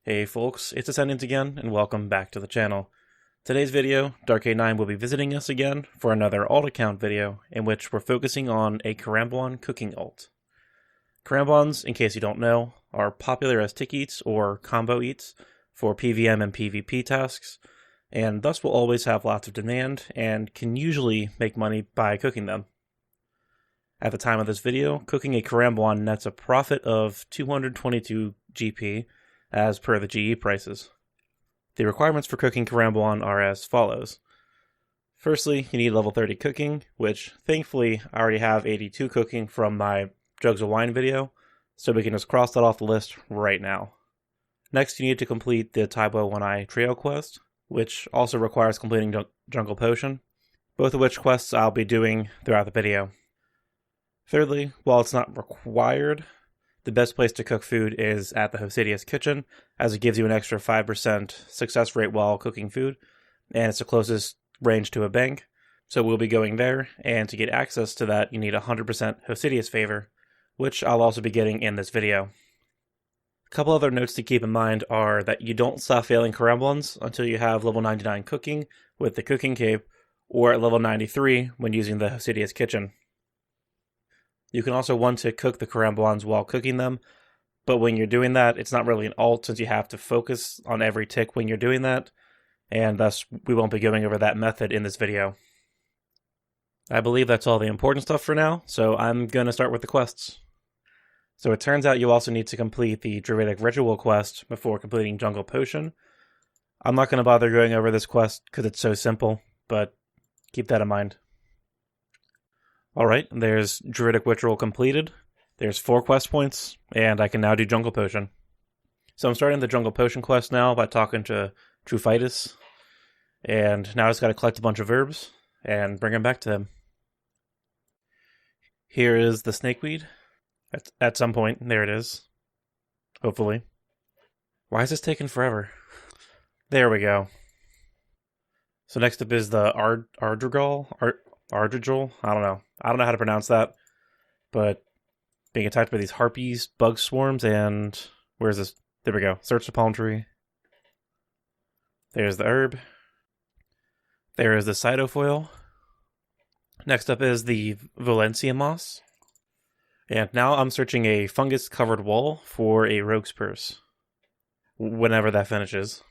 Hey folks, it's Ascendant again, and welcome back to the channel. Today's video, Dark89 will be visiting us again for another alt account video, in which we're focusing on a Karambwan cooking alt. Karambwans, in case you don't know, are popular as tick eats or combo eats for PvM and PvP tasks, and thus will always have lots of demand and can usually make money by cooking them. At the time of this video, cooking a Karambwan nets a profit of 222 GP, as per the GE prices. The requirements for cooking Karambwan are as follows. Firstly, you need level 30 cooking, which thankfully I already have 82 cooking from my Jugs of Wine video, so we can just cross that off the list right now. Next, you need to complete the Taibo One Eye Trio quest, which also requires completing Jungle Potion, both of which quests I'll be doing throughout the video. Thirdly, while it's not required, the best place to cook food is at the Hosidius kitchen, as it gives you an extra 5% success rate while cooking food, and it's the closest range to a bank, so we'll be going there, and to get access to that you need 100% Hosidius favor, which I'll also be getting in this video. A couple other notes to keep in mind are that you don't stop failing Karambwans until you have level 99 cooking with the cooking cape, or at level 93 when using the Hosidius kitchen. You can also want to cook the Karambwans while cooking them, but when you're doing that, it's not really an alt since you have to focus on every tick when you're doing that, and thus we won't be going over that method in this video. I believe that's all the important stuff for now, so I'm going to start with the quests. So it turns out you also need to complete the Druidic Ritual quest before completing Jungle Potion. I'm not going to bother going over this quest because it's so simple, but keep that in mind. Alright, there's Druidic Ritual completed, there's 4 quest points, and I can now do Jungle Potion. So I'm starting the Jungle Potion quest now by talking to Truphitis, and now I just gotta collect a bunch of herbs, and bring them back to him. Here is the snakeweed. At some point, there it is. Hopefully. Why is this taking forever? There we go. So next up is the Ardrigol? Ardrigol? I don't know. I don't know how to pronounce that. But being attacked by these harpies, bug swarms, and where's this? There we go. Search the palm tree. There's the herb. There is the cytofoil. Next up is the Valencia moss. And now I'm searching a fungus-covered wall for a rogue's purse. Whenever that finishes.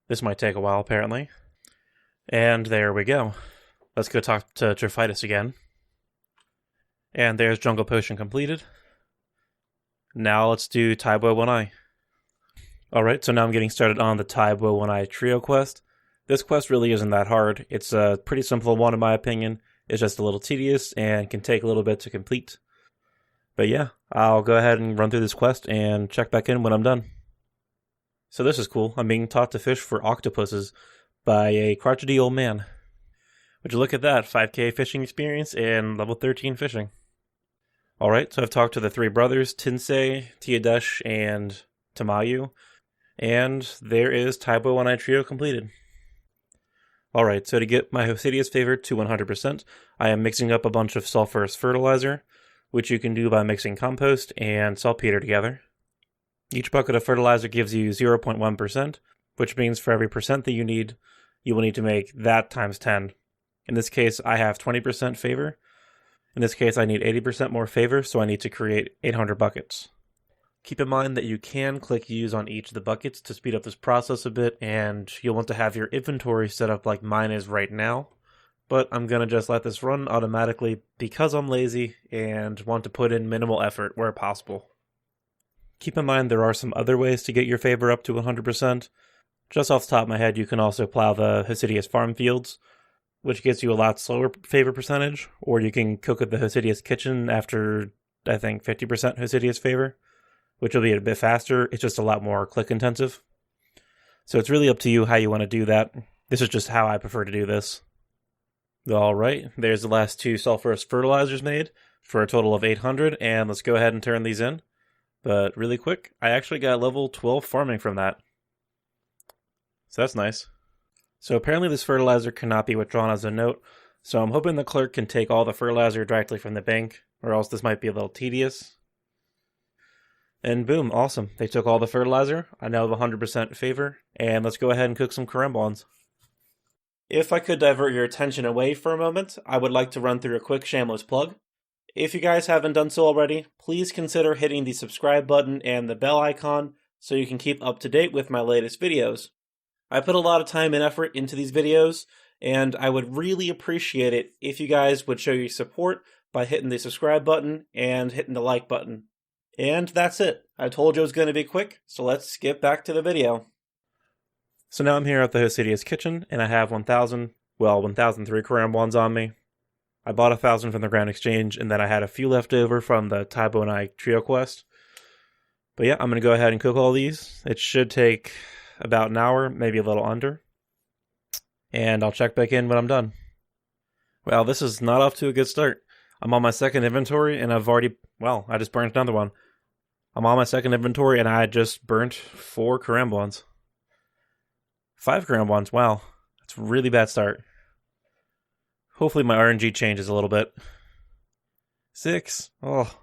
This might take a while, apparently. And there we go. Let's go talk to Truphitis again. And there's Jungle Potion completed. Now let's do Taibo One Eye. Alright, so now I'm getting started on the Taibo One Eye Trio quest. This quest really isn't that hard. It's a pretty simple one in my opinion. It's just a little tedious and can take a little bit to complete. But yeah, I'll go ahead and run through this quest and check back in when I'm done. So this is cool. I'm being taught to fish for octopuses by a crotchety old man. Would you look at that, 5k fishing experience and level 13 fishing. Alright, so I've talked to the 3 brothers, Tinsei, Tiadesh, and Tamayu, and there is Taibo One Eye Trio completed. Alright, so to get my Hosidius favor to 100%, I am mixing up a bunch of sulfurous fertilizer, which you can do by mixing compost and saltpeter together. Each bucket of fertilizer gives you 0.1%, which means for every percent that you need, you will need to make that times 10. In this case, I have 20% favor. In this case, I need 80% more favor, so I need to create 800 buckets. Keep in mind that you can click use on each of the buckets to speed up this process a bit, and you'll want to have your inventory set up like mine is right now. But I'm going to just let this run automatically because I'm lazy and want to put in minimal effort where possible. Keep in mind there are some other ways to get your favor up to 100%. Just off the top of my head, you can also plow the Hosidius farm fields, which gets you a lot slower favor percentage, or you can cook at the Hosidius kitchen after, I think, 50% Hosidius favor, which will be a bit faster. It's just a lot more click intensive. So it's really up to you how you want to do that. This is just how I prefer to do this. Alright, there's the last 2 sulfurous fertilizers made for a total of 800, and let's go ahead and turn these in. But really quick, I actually got level 12 farming from that. So that's nice. So apparently this fertilizer cannot be withdrawn as a note, So I'm hoping the clerk can take all the fertilizer directly from the bank, or else this might be a little tedious. And boom, awesome. They took all the fertilizer. I now have 100% favor, and let's go ahead and cook some karambwans. If I could divert your attention away for a moment, I would like to run through a quick shameless plug. If you guys haven't done so already, please consider hitting the subscribe button and the bell icon so you can keep up to date with my latest videos. I put a lot of time and effort into these videos, and I would really appreciate it if you guys would show your support by hitting the subscribe button and hitting the like button. And that's it. I told you it was going to be quick, so let's get back to the video. So now I'm here at the Hostedia's kitchen, and I have 1003 karambwans on me. I bought 1,000 from the Grand Exchange, and then I had a few left over from the Taibo and I trio quest. But yeah, I'm going to go ahead and cook all these. It should take about an hour, maybe a little under. And I'll check back in when I'm done. Well, this is not off to a good start. I'm on my second inventory, and I just burnt another one. I'm on my second inventory, and I just burnt 4 karambwans. 5 karambwans, wow. That's a really bad start. Hopefully my RNG changes a little bit. 6. Oh.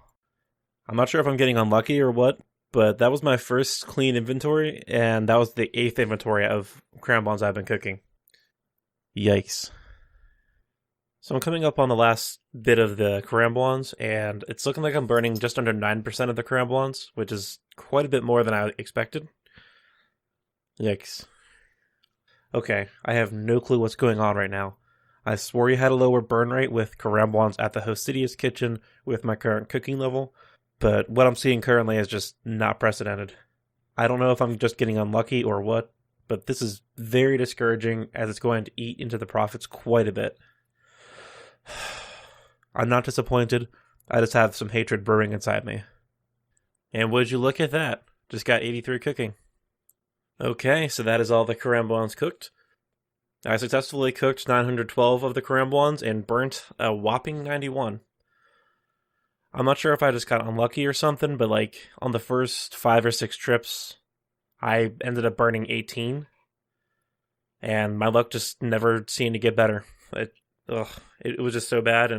I'm not sure if I'm getting unlucky or what, but that was my first clean inventory, and that was the 8th inventory of karambwans I've been cooking. Yikes. So I'm coming up on the last bit of the karambwans, and it's looking like I'm burning just under 9% of the karambwans, which is quite a bit more than I expected. Yikes. Okay, I have no clue what's going on right now. I swore you had a lower burn rate with karambwans at the Hostedia's kitchen with my current cooking level, but what I'm seeing currently is just not precedented. I don't know if I'm just getting unlucky or what, but this is very discouraging as it's going to eat into the profits quite a bit. I'm not disappointed, I just have some hatred brewing inside me. And would you look at that? Just got 83 cooking. Okay, so that is all the karambwans cooked. I successfully cooked 912 of the karambwans and burnt a whopping 91. I'm not sure if I just got unlucky or something, but like on the first 5 or 6 trips, I ended up burning 18. And my luck just never seemed to get better. It was just so bad.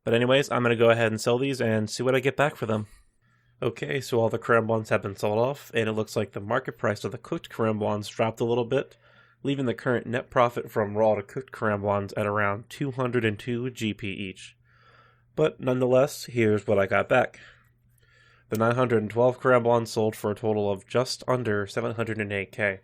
But anyways, I'm going to go ahead and sell these and see what I get back for them. Okay, so all the karambwans have been sold off, and it looks like the market price of the cooked karambwans dropped a little bit, leaving the current net profit from raw to cooked karambwans at around 202 GP each. But nonetheless, here's what I got back. The 912 karambwans sold for a total of just under 708k.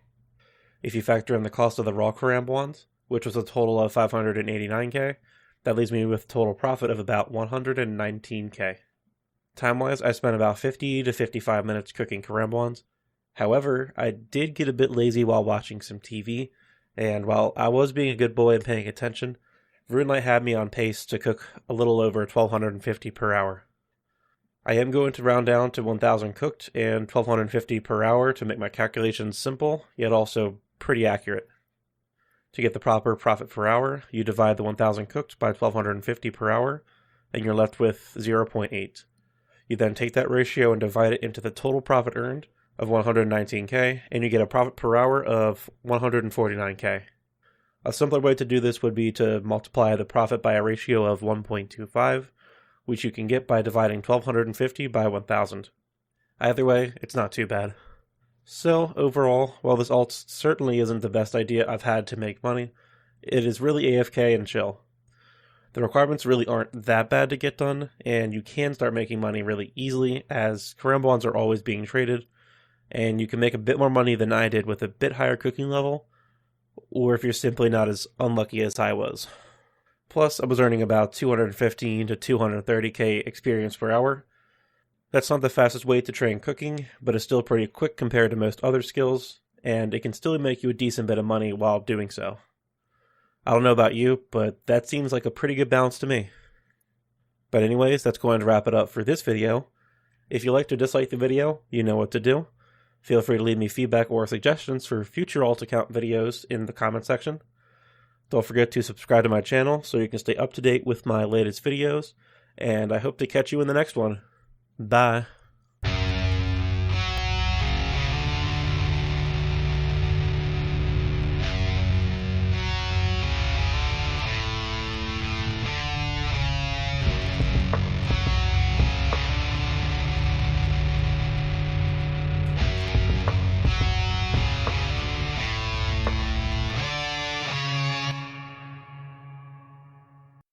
If you factor in the cost of the raw karambwans, which was a total of 589k, that leaves me with a total profit of about 119k. Time-wise, I spent about 50 to 55 minutes cooking karambwans. However, I did get a bit lazy while watching some TV, and while I was being a good boy and paying attention, RuneLight had me on pace to cook a little over 1,250 per hour. I am going to round down to 1,000 cooked and 1,250 per hour to make my calculations simple, yet also pretty accurate. To get the proper profit per hour, you divide the 1,000 cooked by 1,250 per hour, and you're left with 0.8. You then take that ratio and divide it into the total profit earned of 119k, and you get a profit per hour of 149k. A simpler way to do this would be to multiply the profit by a ratio of 1.25, which you can get by dividing 1,250 by 1,000. Either way, it's not too bad. So, overall, while this alt certainly isn't the best idea I've had to make money, it is really AFK and chill. The requirements really aren't that bad to get done, and you can start making money really easily, as karambwans are always being traded, and you can make a bit more money than I did with a bit higher cooking level, or if you're simply not as unlucky as I was. Plus, I was earning about 215 to 230k experience per hour. That's not the fastest way to train cooking, but it's still pretty quick compared to most other skills, and it can still make you a decent bit of money while doing so. I don't know about you, but that seems like a pretty good balance to me. But anyways, that's going to wrap it up for this video. If you liked or disliked the video, you know what to do. Feel free to leave me feedback or suggestions for future alt account videos in the comment section. Don't forget to subscribe to my channel so you can stay up to date with my latest videos, and I hope to catch you in the next one. Bye.